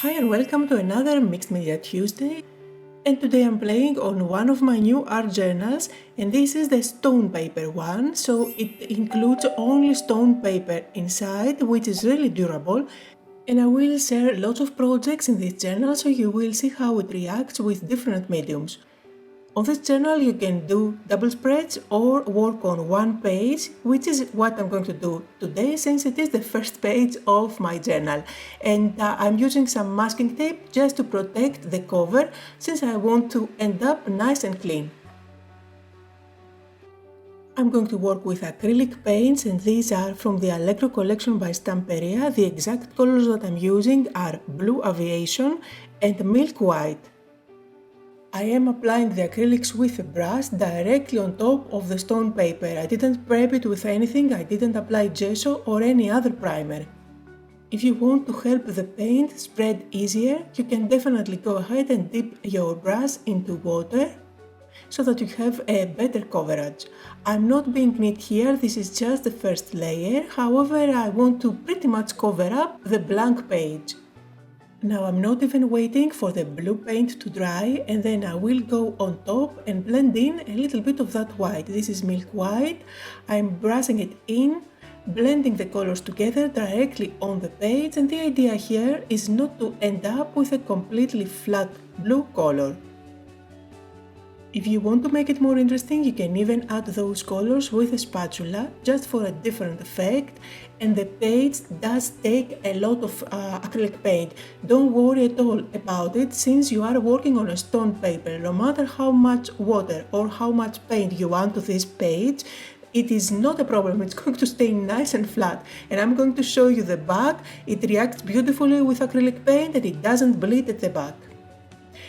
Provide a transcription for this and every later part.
Hi and welcome to another Mixed Media Tuesday, and today I'm playing on one of my new art journals, and this is the stone paper one, so it includes only stone paper inside, which is really durable, and I will share lots of projects in this journal so you will see how it reacts with different mediums. On this journal you can do double spreads or work on one page, which is what I'm going to do today since it is the first page of my journal. And I'm using some masking tape just to protect the cover since I want to end up nice and clean. I'm going to work with acrylic paints, and these are from the Allegro collection by Stamperia. The exact colors that I'm using are Blue Aviation and Milk White. I am applying the acrylics with a brush directly on top of the stone paper. I didn't prep it with anything, I didn't apply gesso or any other primer. If you want to help the paint spread easier, you can definitely go ahead and dip your brush into water so that you have a better coverage. I'm not being neat here, this is just the first layer, however I want to pretty much cover up the blank page. Now I'm not even waiting for the blue paint to dry, and then I will go on top and blend in a little bit of that white. This is Milk White. I'm brushing it in, blending the colors together directly on the page, and the idea here is not to end up with a completely flat blue color. If you want to make it more interesting, you can even add those colors with a spatula just for a different effect, and the page does take a lot of acrylic paint. Don't worry at all about it since you are working on a stone paper. No matter how much water or how much paint you want to this page, it is not a problem, it's going to stay nice and flat. And I'm going to show you the back. It reacts beautifully with acrylic paint and it doesn't bleed at the back.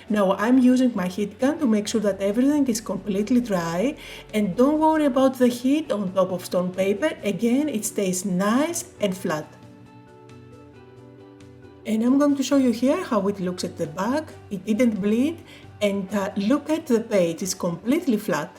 Now I'm using my heat gun to make sure that everything is completely dry, and don't worry about the heat on top of stone paper, again it stays nice and flat. And I'm going to show you here how it looks at the back. It didn't bleed, and look at the page, it's completely flat.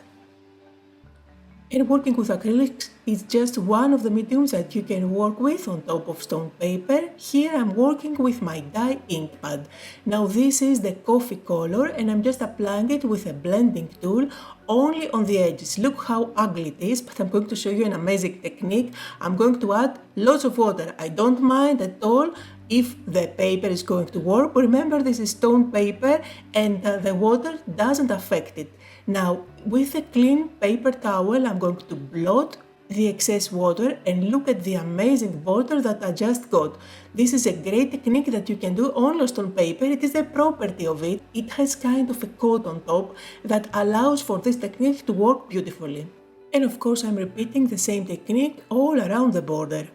And working with acrylics is just one of the mediums that you can work with on top of stone paper. Here I'm working with my dye ink pad. Now this is the coffee color, and I'm just applying it with a blending tool only on the edges. Look how ugly it is, but I'm going to show you an amazing technique. I'm going to add lots of water. I don't mind at all if the paper is going to warp. Remember, this is stone paper and the water doesn't affect it. Now with a clean paper towel I'm going to blot the excess water, and look at the amazing border that I just got. This is a great technique that you can do only on stone paper. It is a property of it. It has kind of a coat on top that allows for this technique to work beautifully. And of course I'm repeating the same technique all around the border.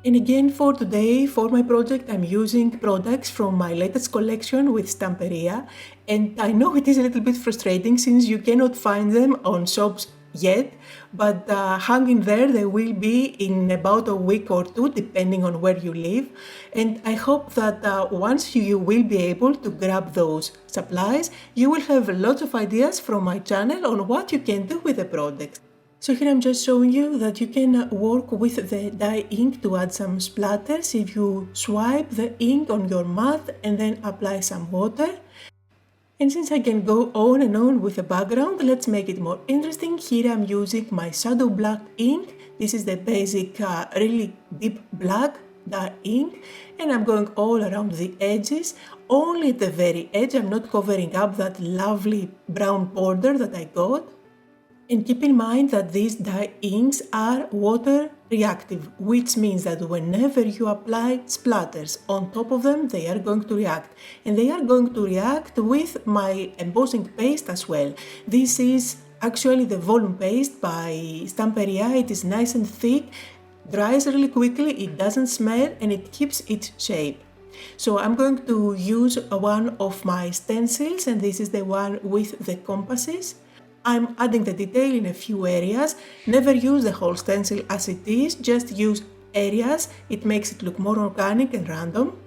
And again for today, for my project, I'm using products from my latest collection with Stamperia, and I know it is a little bit frustrating since you cannot find them on shops yet, but hanging there they will be in about a week or two depending on where you live, and I hope that once you will be able to grab those supplies, you will have lots of ideas from my channel on what you can do with the products. So here I'm just showing you that you can work with the dye ink to add some splatters if you swipe the ink on your mat and then apply some water. And since I can go on and on with the background, let's make it more interesting. Here I'm using my shadow black ink. This is the basic really deep black dye ink, and I'm going all around the edges. Only at the very edge, I'm not covering up that lovely brown border that I got. And keep in mind that these dye inks are water reactive, which means that whenever you apply splatters on top of them, they are going to react. And they are going to react with my embossing paste as well. This is actually the volume paste by Stamperia. It is nice and thick, dries really quickly, it doesn't smell, and it keeps its shape. So I'm going to use one of my stencils, and this is the one with the compasses. I'm adding the detail in a few areas. Never use the whole stencil as it is, just use areas. It makes it look more organic and random.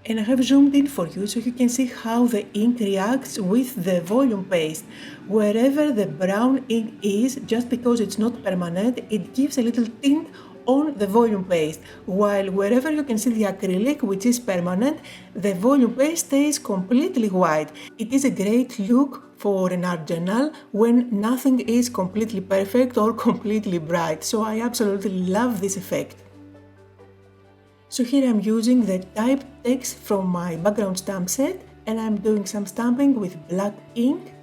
And I have zoomed in for you so you can see how the ink reacts with the volume paste. Wherever the brown ink is, just because it's not permanent, it gives a little tint on the volume paste, while wherever you can see the acrylic, which is permanent, the volume paste stays completely white. It is a great look for an art journal when nothing is completely perfect or completely bright, so I absolutely love this effect. So here I'm using the typed text from my background stamp set, and I'm doing some stamping with black ink.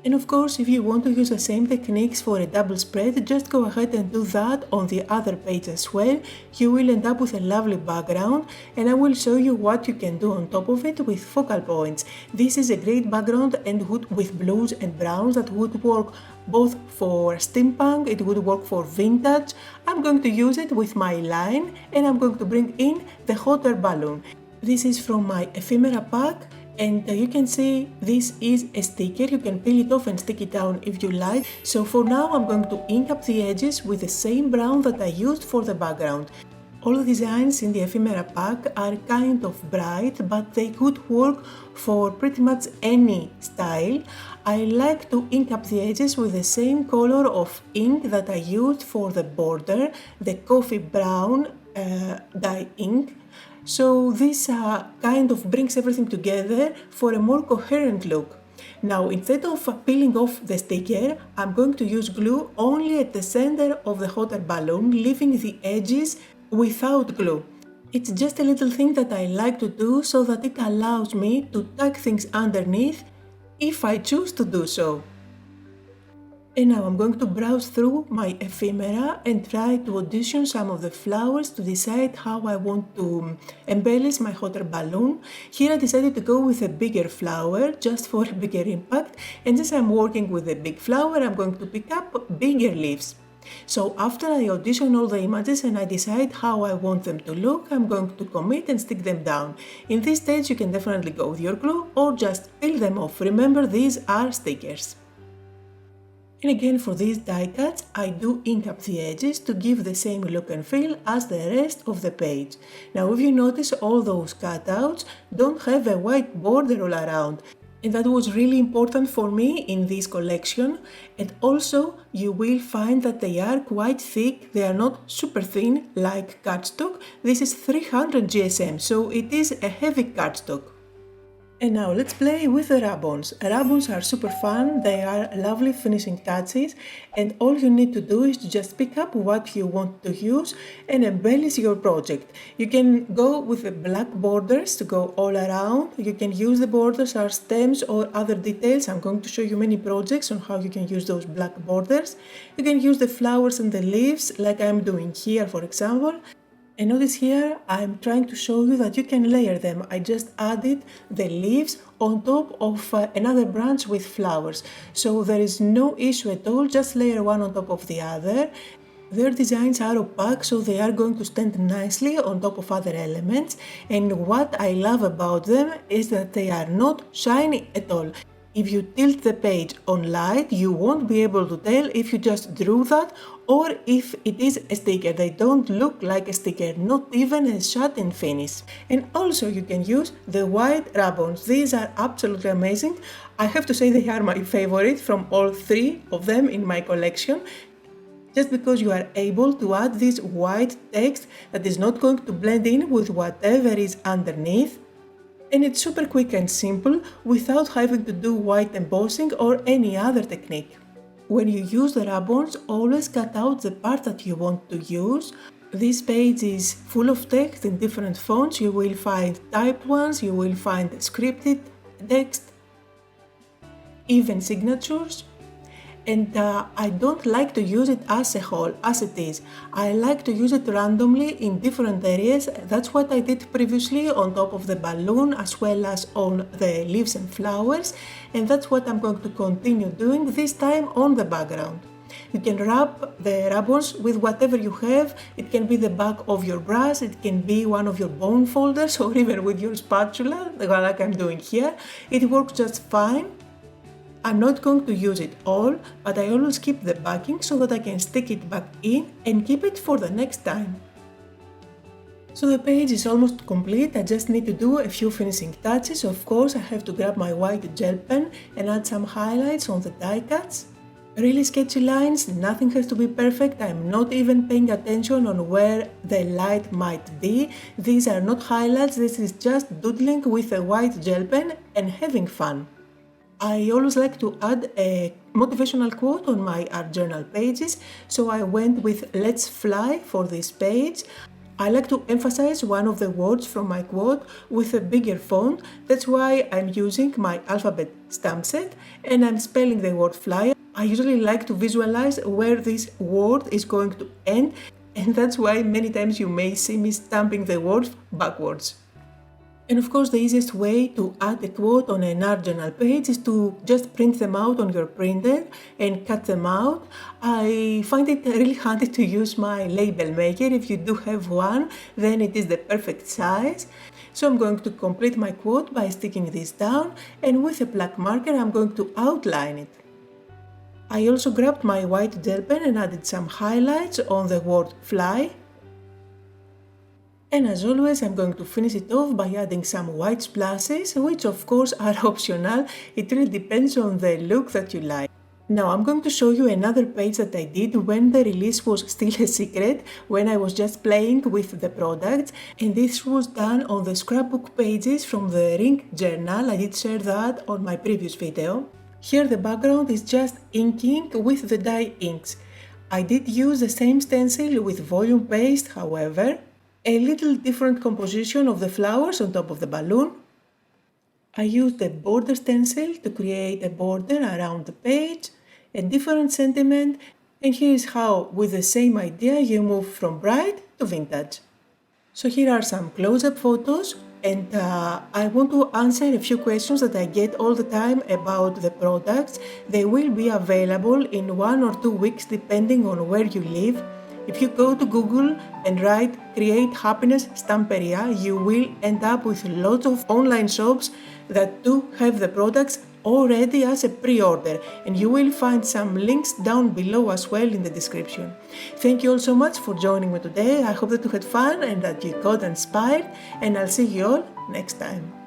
And of course, if you want to use the same techniques for a double spread, just go ahead and do that on the other page as well. You will end up with a lovely background, and I will show you what you can do on top of it with focal points. This is a great background and with blues and browns that would work both for steampunk, it would work for vintage. I'm going to use it with my line, and I'm going to bring in the hot air balloon. This is from my ephemera pack. And you can see this is a sticker. You can peel it off and stick it down if you like. So for now I'm going to ink up the edges with the same brown that I used for the background. All the designs in the ephemera pack are kind of bright, but they could work for pretty much any style. I like to ink up the edges with the same color of ink that I used for the border, the coffee brown dye ink. So this kind of brings everything together for a more coherent look. Now, instead of peeling off the sticker, I'm going to use glue only at the center of the hot air balloon, leaving the edges without glue. It's just a little thing that I like to do so that it allows me to tuck things underneath if I choose to do so. And now I'm going to browse through my ephemera and try to audition some of the flowers to decide how I want to embellish my hot air balloon. Here I decided to go with a bigger flower just for a bigger impact, and since I'm working with a big flower, I'm going to pick up bigger leaves. So after I audition all the images and I decide how I want them to look, I'm going to commit and stick them down. In this stage you can definitely go with your glue or just peel them off. Remember, these are stickers. And again, for these die cuts, I do ink up the edges to give the same look and feel as the rest of the page. Now, if you notice, all those cutouts don't have a white border all around. And that was really important for me in this collection. And also, you will find that they are quite thick. They are not super thin like cardstock. This is 300 GSM, so it is a heavy cardstock. And now let's play with the ribbons. Ribbons are super fun, they are lovely finishing touches, and all you need to do is to just pick up what you want to use and embellish your project. You can go with the black borders to go all around. You can use the borders as stems or other details. I'm going to show you many projects on how you can use those black borders. You can use the flowers and the leaves like I'm doing here, for example. And notice here, I'm trying to show you that you can layer them. I just added the leaves on top of another branch with flowers. So there is no issue at all, just layer one on top of the other. Their designs are opaque, so they are going to stand nicely on top of other elements. And what I love about them is that they are not shiny at all. If you tilt the page on light, you won't be able to tell if you just drew that or if it is a sticker. They don't look like a sticker, not even a satin finish. And also you can use the white ribbons. These are absolutely amazing. I have to say they are my favorite from all three of them in my collection. Just because you are able to add this white text that is not going to blend in with whatever is underneath. And it's super quick and simple without having to do white embossing or any other technique. When you use the ribbons, always cut out the part that you want to use. This page is full of text in different fonts. You will find typed ones, you will find scripted text, even signatures. And I don't like to use it as a whole, as it is. I like to use it randomly in different areas. That's what I did previously on top of the balloon as well as on the leaves and flowers. And that's what I'm going to continue doing, this time on the background. You can wrap the ribbons with whatever you have. It can be the back of your brush, it can be one of your bone folders, or even with your spatula, like I'm doing here. It works just fine. I'm not going to use it all, but I always keep the backing so that I can stick it back in and keep it for the next time. So the page is almost complete. I just need to do a few finishing touches. Of course, I have to grab my white gel pen and add some highlights on the die cuts. really sketchy lines, nothing has to be perfect, I'm not even paying attention on where the light might be. These are not highlights, this is just doodling with a white gel pen and having fun. I always like to add a motivational quote on my art journal pages, so I went with "Let's fly" for this page. I like to emphasize one of the words from my quote with a bigger font, that's why I'm using my alphabet stamp set and I'm spelling the word fly. I usually like to visualize where this word is going to end, and that's why many times you may see me stamping the words backwards. And of course, the easiest way to add a quote on an art journal page is to just print them out on your printer and cut them out. I find it really handy to use my label maker. If you do have one, then it is the perfect size. So I'm going to complete my quote by sticking this down, and with a black marker I'm going to outline it. I also grabbed my white gel pen and added some highlights on the word fly. And as always, I'm going to finish it off by adding some white splashes, which of course are optional. It really depends on the look that you like. Now I'm going to show you another page that I did when the release was still a secret, when I was just playing with the products, and this was done on the scrapbook pages from the ring journal. I did share that on my previous video. Here the background is just inking with the dye inks. I did use the same stencil with volume paste, however. A little different composition of the flowers on top of the balloon. I used a border stencil to create a border around the page, a different sentiment, and here is how, with the same idea, you move from bright to vintage. So here are some close-up photos, and I want to answer a few questions that I get all the time about the products. They will be available in 1 or 2 weeks depending on where you live. If you go to Google and write "Create Happiness Stamperia", you will end up with lots of online shops that do have the products already as a pre-order, and you will find some links down below as well in the description. Thank you all so much for joining me today. I hope that you had fun and that you got inspired, and I'll see you all next time.